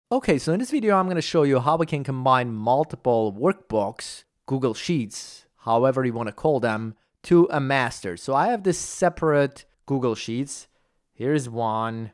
Okay, so in this video, I'm going to show you how we can combine multiple workbooks, Google Sheets, however you want to call them, to a master. So I have this separate Google Sheets. Here's one.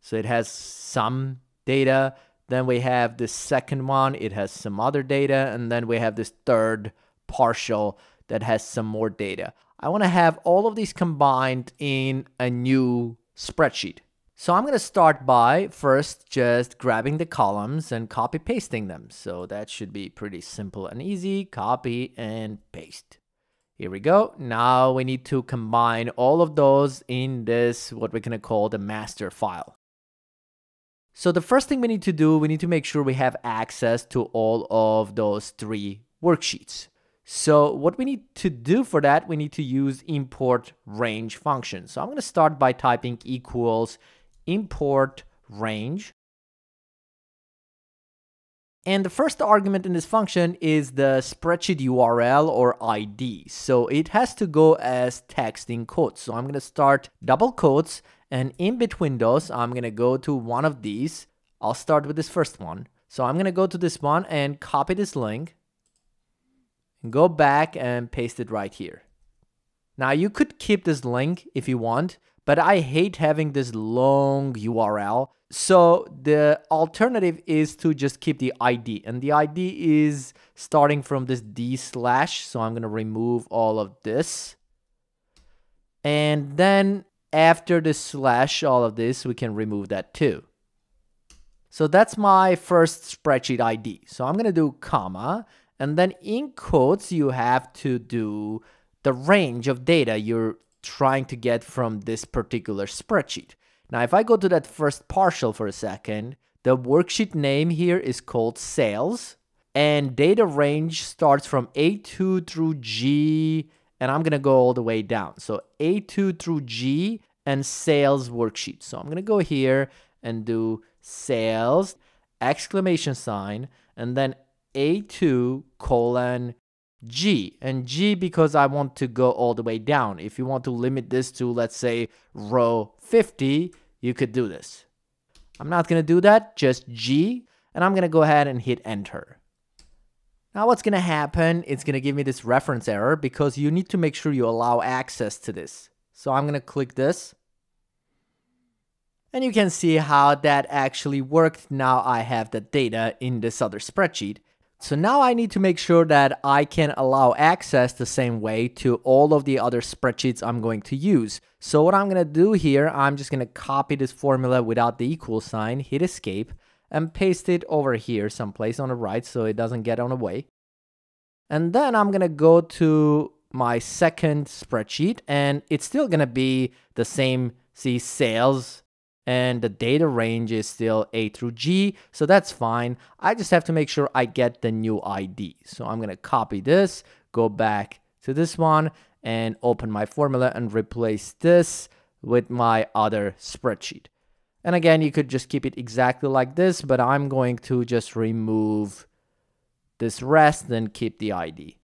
So it has some data. Then we have this second one. It has some other data. And then we have this third partial that has some more data. I want to have all of these combined in a new spreadsheet. So I'm going to start by first just grabbing the columns and copy pasting them. So that should be pretty simple and easy. Copy and paste. Here we go. Now we need to combine all of those in this, what we're going to call the master file. So the first thing we need to do, we need to make sure we have access to all of those three worksheets. So what we need to do for that, we need to use import range function. So I'm going to start by typing equals import range. And the first argument in this function is the spreadsheet URL or ID. So it has to go as text in quotes. So I'm going to start double quotes, and in between those, I'm going to go to one of these. I'll start with this first one. So I'm going to go to this one and copy this link and go back and paste it right here. Now you could keep this link if you want, but I hate having this long URL. So the alternative is to just keep the ID. And the ID is starting from this D/. So I'm going to remove all of this. And then after the slash, all of this, we can remove that too. So that's my first spreadsheet ID. So I'm going to do comma. And then in quotes, you have to do the range of data you're trying to get from this particular spreadsheet. Now, if I go to that first partial for a second, the worksheet name here is called sales, and data range starts from A2 through G, and I'm going to go all the way down. So A2 through G and sales worksheet. So I'm going to go here and do sales, exclamation sign, and then A2 colon G, and G because I want to go all the way down. If you want to limit this to, let's say, row 50, you could do this. I'm not going to do that, just G, and I'm going to go ahead and hit enter. Now what's going to happen, it's going to give me this reference error because you need to make sure you allow access to this. So I'm going to click this. And you can see how that actually worked. Now I have the data in this other spreadsheet. So now I need to make sure that I can allow access the same way to all of the other spreadsheets I'm going to use. So what I'm going to do here, I'm just going to copy this formula without the equal sign, hit escape, and paste it over here someplace on the right so it doesn't get on the way. And then I'm going to go to my second spreadsheet, and it's still going to be the same, see, sales, and the data range is still A through G, so that's fine. I just have to make sure I get the new ID. So I'm going to copy this, go back to this one, and open my formula and replace this with my other spreadsheet. And again, you could just keep it exactly like this, but I'm going to just remove this rest and keep the ID.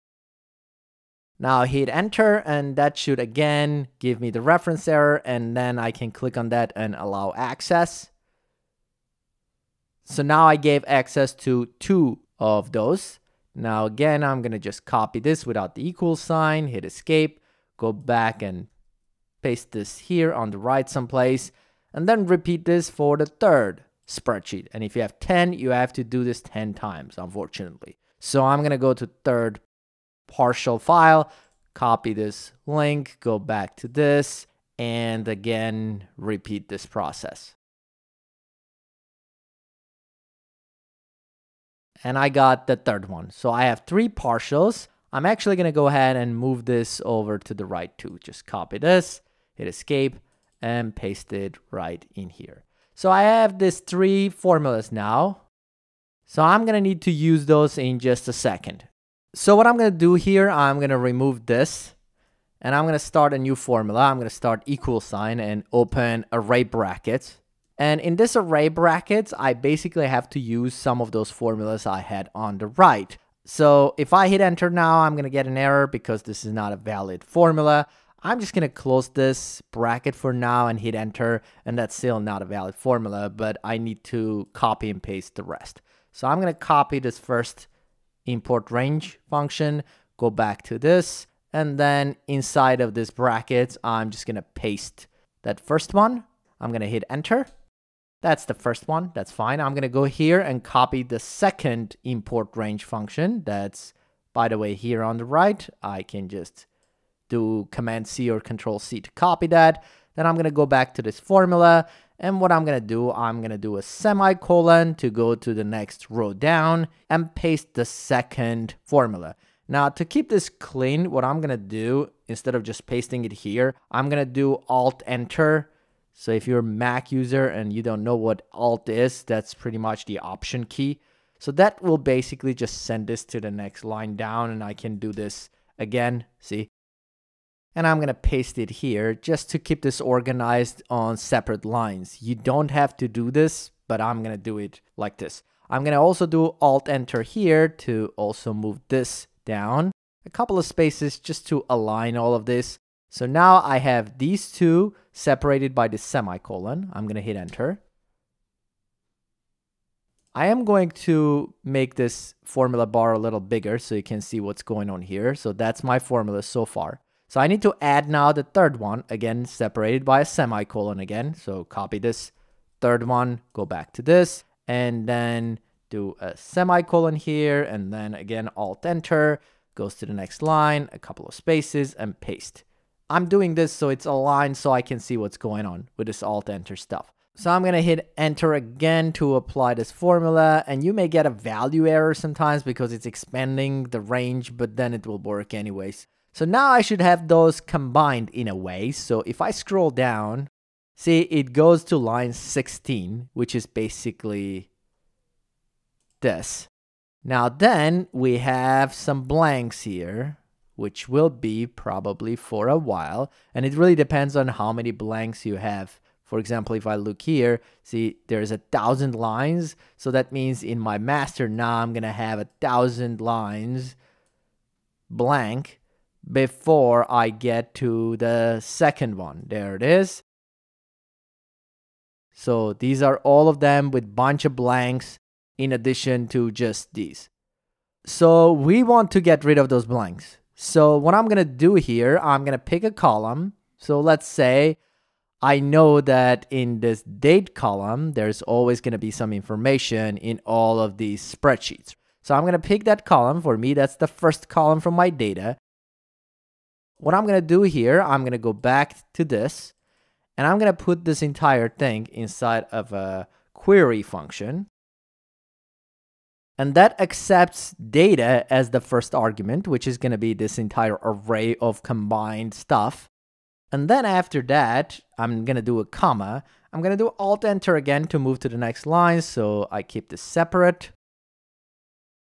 Now hit enter, and that should again give me the reference error, and then I can click on that and allow access. So now I gave access to two of those. Now again, I'm going to just copy this without the equal sign, hit escape, go back and paste this here on the right someplace, and then repeat this for the third spreadsheet. And if you have 10, you have to do this 10 times, unfortunately. So I'm going to go to third partial file, copy this link, go back to this, and again, repeat this process. And I got the third one. So I have three partials. I'm actually going to go ahead and move this over to the right too. Just copy this, hit escape, and paste it right in here. So I have these three formulas now. So I'm going to need to use those in just a second. So what I'm going to do here, I'm going to remove this, and I'm going to start a new formula. I'm going to start equal sign and open array brackets. And in this array brackets, I basically have to use some of those formulas I had on the right. So if I hit enter now, I'm going to get an error because this is not a valid formula. I'm just going to close this bracket for now and hit enter, and that's still not a valid formula, but I need to copy and paste the rest. So I'm going to copy this first import range function, go back to this, and then inside of this bracket, I'm just going to paste that first one. I'm going to hit enter. That's the first one. That's fine. I'm going to go here and copy the second import range function. That's, by the way, here on the right. I can just do Command C or Control C to copy that. Then I'm going to go back to this formula. And what I'm going to do a semicolon to go to the next row down and paste the second formula. Now, to keep this clean, what I'm going to do, instead of just pasting it here, I'm going to do Alt-Enter. So if you're a Mac user and you don't know what Alt is, that's pretty much the Option key. So that will basically just send this to the next line down, and I can do this again, see? And I'm going to paste it here just to keep this organized on separate lines. You don't have to do this, but I'm going to do it like this. I'm going to also do Alt-Enter here to also move this down a couple of spaces just to align all of this. So now I have these two separated by the semicolon. I'm going to hit enter. I am going to make this formula bar a little bigger so you can see what's going on here. So that's my formula so far. So I need to add now the third one, again, separated by a semicolon again. So copy this third one, go back to this, and then do a semicolon here, and then again, Alt-Enter, goes to the next line, a couple of spaces, and paste. I'm doing this so it's aligned so I can see what's going on with this Alt-Enter stuff. So I'm going to hit enter again to apply this formula, and you may get a value error sometimes because it's expanding the range, but then it will work anyways. So now I should have those combined in a way. So if I scroll down, see, it goes to line 16, which is basically this. Now then we have some blanks here, which will be probably for a while. And it really depends on how many blanks you have. For example, if I look here, see, there's 1,000 lines. So that means in my master now I'm going to have 1,000 lines blank before I get to the second one. There it is. So these are all of them with bunch of blanks in addition to just these. So we want to get rid of those blanks. So what I'm going to do here, I'm going to pick a column. So let's say I know that in this date column, there's always going to be some information in all of these spreadsheets. So I'm going to pick that column. For me, that's the first column from my data. What I'm going to do here, I'm going to go back to this, and I'm going to put this entire thing inside of a query function. And that accepts data as the first argument, which is going to be this entire array of combined stuff. And then after that, I'm going to do a comma. I'm going to do Alt-Enter again to move to the next line, so I keep this separate.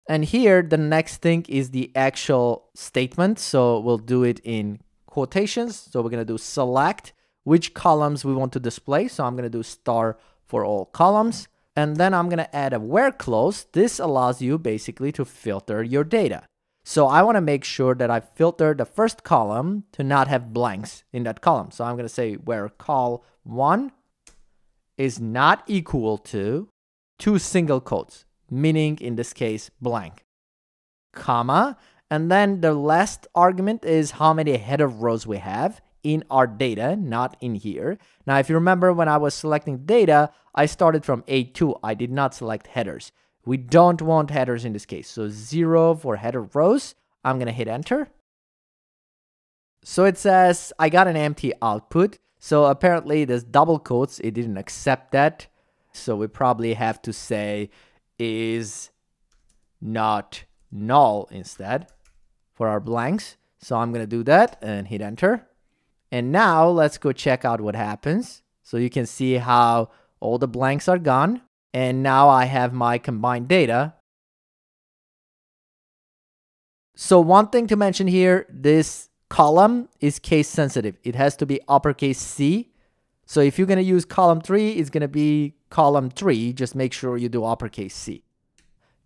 And here, the next thing is the actual statement. So we'll do it in quotations. So we're going to do select which columns we want to display. So I'm going to do star for all columns. And then I'm going to add a where clause. This allows you basically to filter your data. So I want to make sure that I filter the first column to not have blanks in that column. So I'm going to say where col1 is not equal to two single quotes, meaning in this case blank, comma, and then the last argument is how many header rows we have in our data, not in here. Now, if you remember when I was selecting data, I started from A2. I did not select headers. We don't want headers in this case. So 0 for header rows. I'm going to hit enter. So it says I got an empty output. So apparently this double quotes, it didn't accept that. So we probably have to say is not null instead for our blanks. So I'm going to do that and hit enter. And now let's go check out what happens. So you can see how all the blanks are gone. And now I have my combined data. So one thing to mention here, this column is case sensitive. It has to be uppercase C. So if you're going to use column 3, it's going to be column 3. Just make sure you do uppercase C.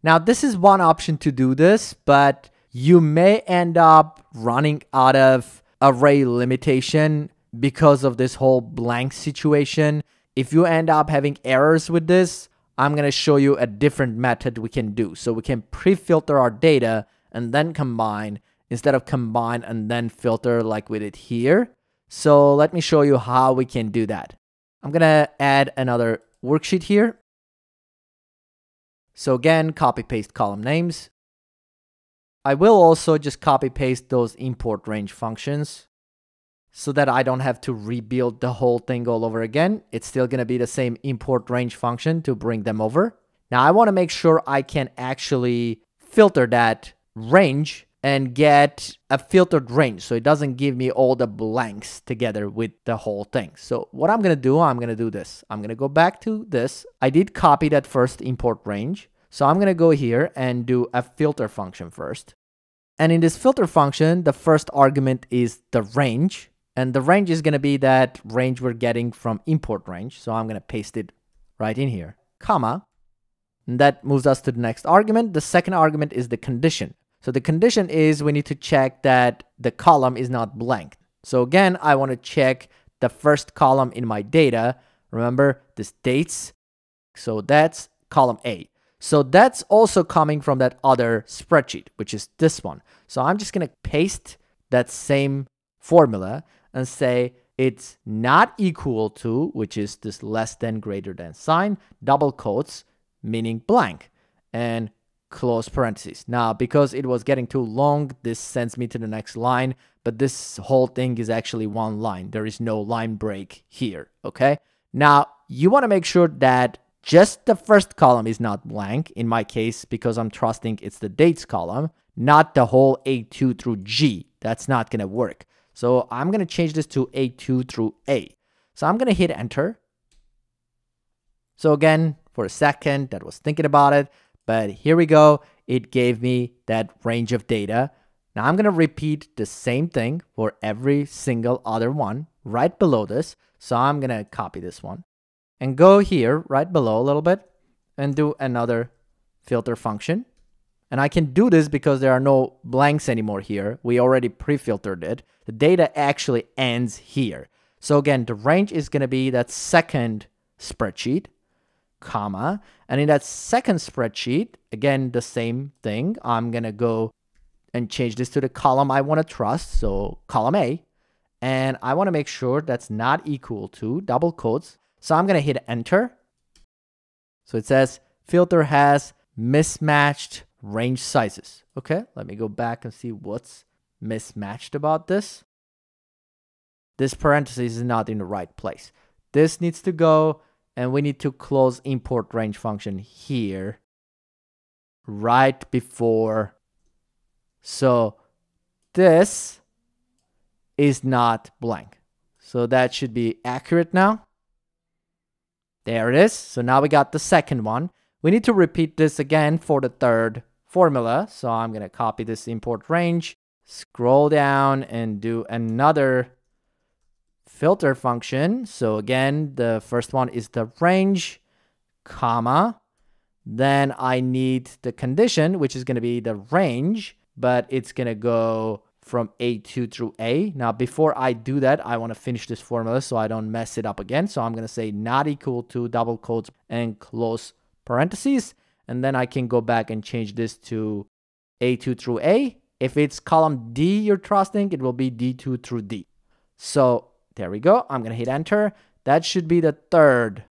Now this is one option to do this, but you may end up running out of array limitation because of this whole blank situation. If you end up having errors with this, I'm going to show you a different method we can do. So we can pre-filter our data and then combine instead of combine and then filter like we did here. So let me show you how we can do that. I'm going to add another worksheet here. So again, copy paste column names. I will also just copy paste those import range functions so that I don't have to rebuild the whole thing all over again. It's still going to be the same import range function to bring them over. Now I want to make sure I can actually filter that range and get a filtered range so it doesn't give me all the blanks together with the whole thing. So what I'm going to do, I'm going to do this. I'm going to go back to this. I did copy that first import range. So I'm going to go here and do a filter function first. And in this filter function, the first argument is the range. And the range is going to be that range we're getting from import range. So I'm going to paste it right in here, comma. And that moves us to the next argument. The second argument is the condition. So the condition is we need to check that the column is not blank. So again, I want to check the first column in my data. Remember this dates. So that's column A. So that's also coming from that other spreadsheet, which is this one. So I'm just going to paste that same formula and say it's not equal to, which is this less than greater than sign, double quotes, meaning blank, and close parentheses. Now, because it was getting too long, this sends me to the next line, but this whole thing is actually one line. There is no line break here, okay? Now, you want to make sure that just the first column is not blank, in my case, because I'm trusting it's the dates column, not the whole A2 through G. That's not going to work. So I'm going to change this to A2 through A. So I'm going to hit enter. So again, for a second, that was thinking about it. But here we go. It gave me that range of data. Now I'm going to repeat the same thing for every single other one right below this. So I'm going to copy this one and go here right below a little bit and do another filter function. And I can do this because there are no blanks anymore here. We already pre-filtered it. The data actually ends here. So again, the range is going to be that second spreadsheet, comma, and in that second spreadsheet, again, the same thing. I'm going to go and change this to the column I want to trust, so column A, and I want to make sure that's not equal to double quotes. So I'm going to hit enter. So it says filter has mismatched range sizes. Okay, let me go back and see what's mismatched about this. This parenthesis is not in the right place. This needs to go, and we need to close import range function here right before. So this is not blank. So that should be accurate now. There it is. So now we got the second one. We need to repeat this again for the third formula. So I'm going to copy this import range, scroll down and do another filter function. So again, the first one is the range, comma. Then I need the condition, which is going to be the range, but it's going to go from A2 through A. Now, before I do that, I want to finish this formula so I don't mess it up again. So I'm going to say not equal to double quotes and close parentheses. And then I can go back and change this to A2 through A. If it's column D you're trusting, it will be D2 through D. So there we go. I'm going to hit enter. That should be the third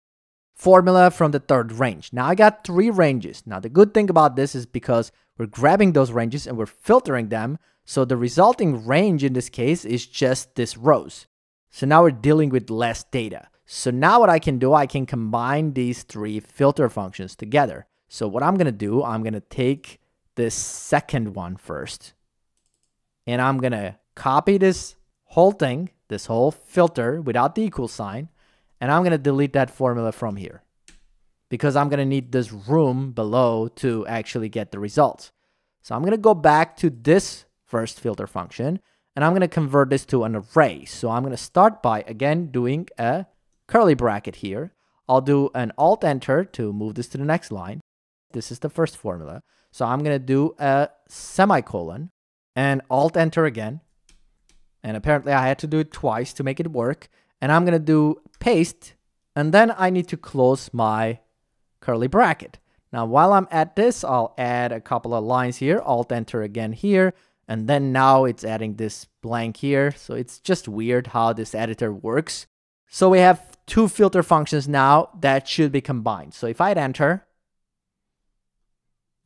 formula from the third range. Now I got 3 ranges. Now the good thing about this is because we're grabbing those ranges and we're filtering them. So the resulting range in this case is just this rows. So now we're dealing with less data. So now what I can do, I can combine these 3 filter functions together. So what I'm going to do, I'm going to take this second one first. And I'm going to copy this whole thing, this whole filter without the equal sign. And I'm going to delete that formula from here because I'm going to need this room below to actually get the results. So I'm going to go back to this first filter function and I'm going to convert this to an array. So I'm going to start by, again, doing a curly bracket here. I'll do an Alt Enter to move this to the next line. This is the first formula. So I'm going to do a semicolon and Alt Enter again. And apparently I had to do it twice to make it work. And I'm going to do paste. And then I need to close my curly bracket. Now, while I'm at this, I'll add a couple of lines here. Alt-Enter again here. And then now it's adding this blank here. So it's just weird how this editor works. So we have two filter functions now that should be combined. So if I hit enter,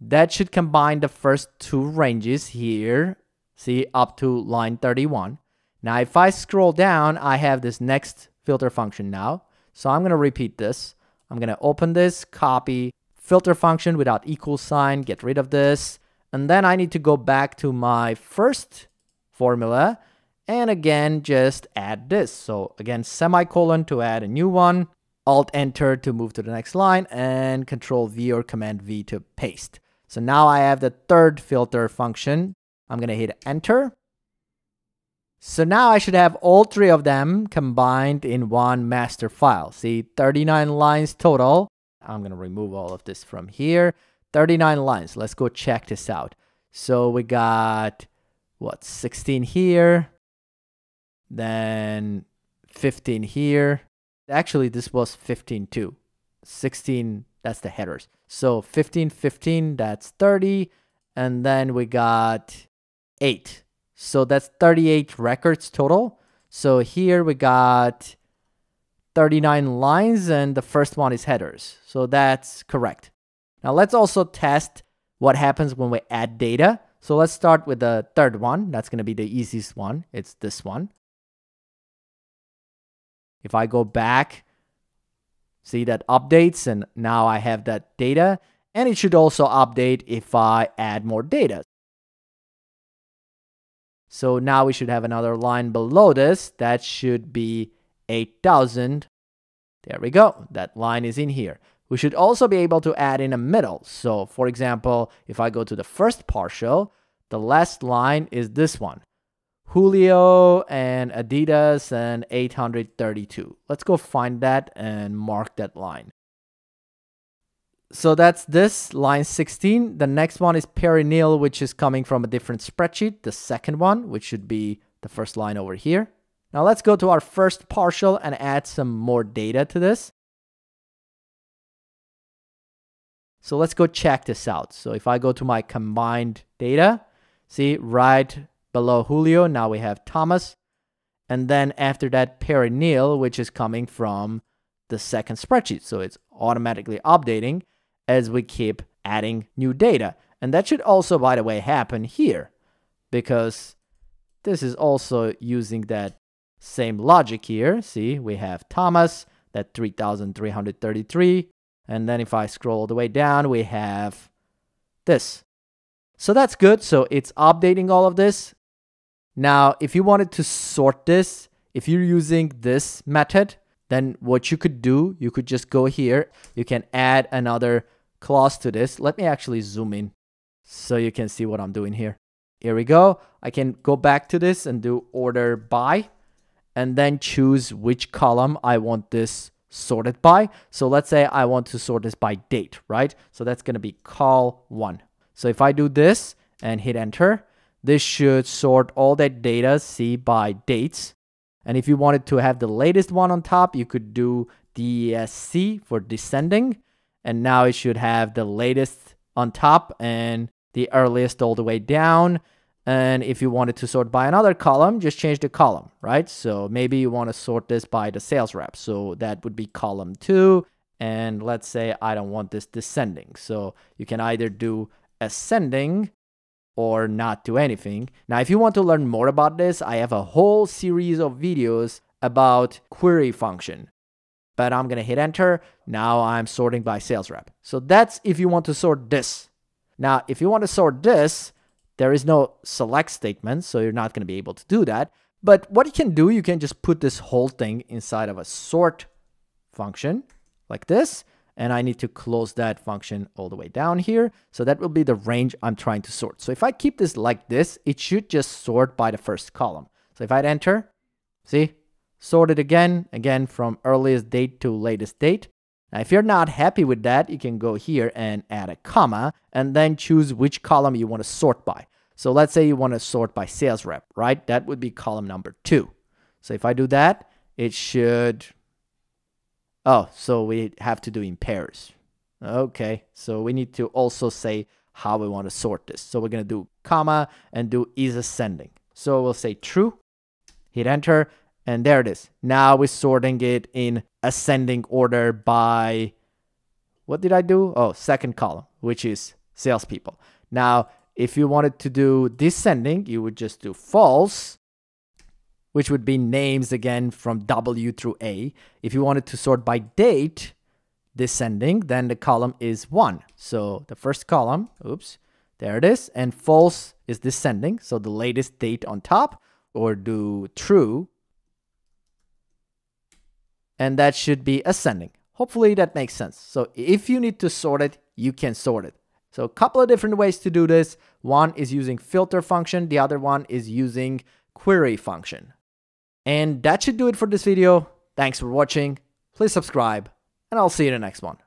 that should combine the first two ranges here. See, up to line 31. Now, if I scroll down, I have this next filter function now. So I'm going to repeat this. I'm going to open this, copy filter function without equal sign, get rid of this. And then I need to go back to my first formula and again, just add this. So again, semicolon to add a new one, Alt-Enter to move to the next line, and Control-V or Command-V to paste. So now I have the third filter function. I'm going to hit enter. So now I should have all three of them combined in one master file. See, 39 lines total. I'm going to remove all of this from here. 39 lines. Let's go check this out. So we got, what, 16 here. Then 15 here. Actually, this was 15 too. 16, that's the headers. So 15, 15, that's 30. And then we got 8. So that's 38 records total. So here we got 39 lines and the first one is headers. So that's correct. Now let's also test what happens when we add data. So let's start with the third one. That's going to be the easiest one. It's this one. If I go back, see that updates, and now I have that data, and it should also update if I add more data. So now we should have another line below this. That should be 8,000. There we go. That line is in here. We should also be able to add in a middle. So for example, if I go to the first partial, the last line is this one. Julio and Adidas and 832. Let's go find that and mark that line. So that's this, line 16. The next one is perennial, which is coming from a different spreadsheet. The second one, which should be the first line over here. Now let's go to our first partial and add some more data to this. So let's go check this out. So if I go to my combined data, see right below Julio, now we have Thomas. And then after that, perennial, which is coming from the second spreadsheet. So it's automatically updating as we keep adding new data. And that should also, by the way, happen here, because this is also using that same logic here. See, we have Thomas, that 3,333. And then if I scroll all the way down, we have this. So that's good. So it's updating all of this. Now, if you wanted to sort this, if you're using this method, then what you could do, you could just go here. You can add another clause to this. Let me actually zoom in so you can see what I'm doing here. Here we go. I can go back to this and do order by, and then choose which column I want this sorted by. So let's say I want to sort this by date, right? So that's going to be col 1. So if I do this and hit enter, this should sort all that data, see, by dates. And if you wanted to have the latest one on top, you could do DSC for descending. And now it should have the latest on top and the earliest all the way down. And if you wanted to sort by another column, just change the column, right? So maybe you want to sort this by the sales rep. So that would be column 2. And let's say I don't want this descending. So you can either do ascending or not do anything. Now, if you want to learn more about this, I have a whole series of videos about query function. But I'm going to hit enter. Now I'm sorting by sales rep. So that's if you want to sort this. Now, if you want to sort this, there is no select statement, so you're not going to be able to do that. But what you can do, you can just put this whole thing inside of a sort function like this. And I need to close that function all the way down here. So that will be the range I'm trying to sort. So if I keep this like this, it should just sort by the first column. So if I hit enter, see, sort it again from earliest date to latest date. Now, if you're not happy with that, you can go here and add a comma and then choose which column you want to sort by. So let's say you want to sort by sales rep, right? That would be column number 2. So if I do that, it should, oh, so we have to do in pairs. Okay, so we need to also say how we want to sort this. So we're going to do comma and do is ascending. So we'll say true, hit enter, and there it is. Now we're sorting it in ascending order by, what did I do? Oh, second column, which is salespeople. Now, if you wanted to do descending, you would just do false, which would be names again from W through A. If you wanted to sort by date, descending, then the column is 1. So the first column, oops, there it is. And false is descending, so the latest date on top, or do true. And that should be ascending. Hopefully that makes sense. So if you need to sort it, you can sort it. So a couple of different ways to do this. One is using filter function. The other one is using query function. And that should do it for this video. Thanks for watching. Please subscribe, and I'll see you in the next one.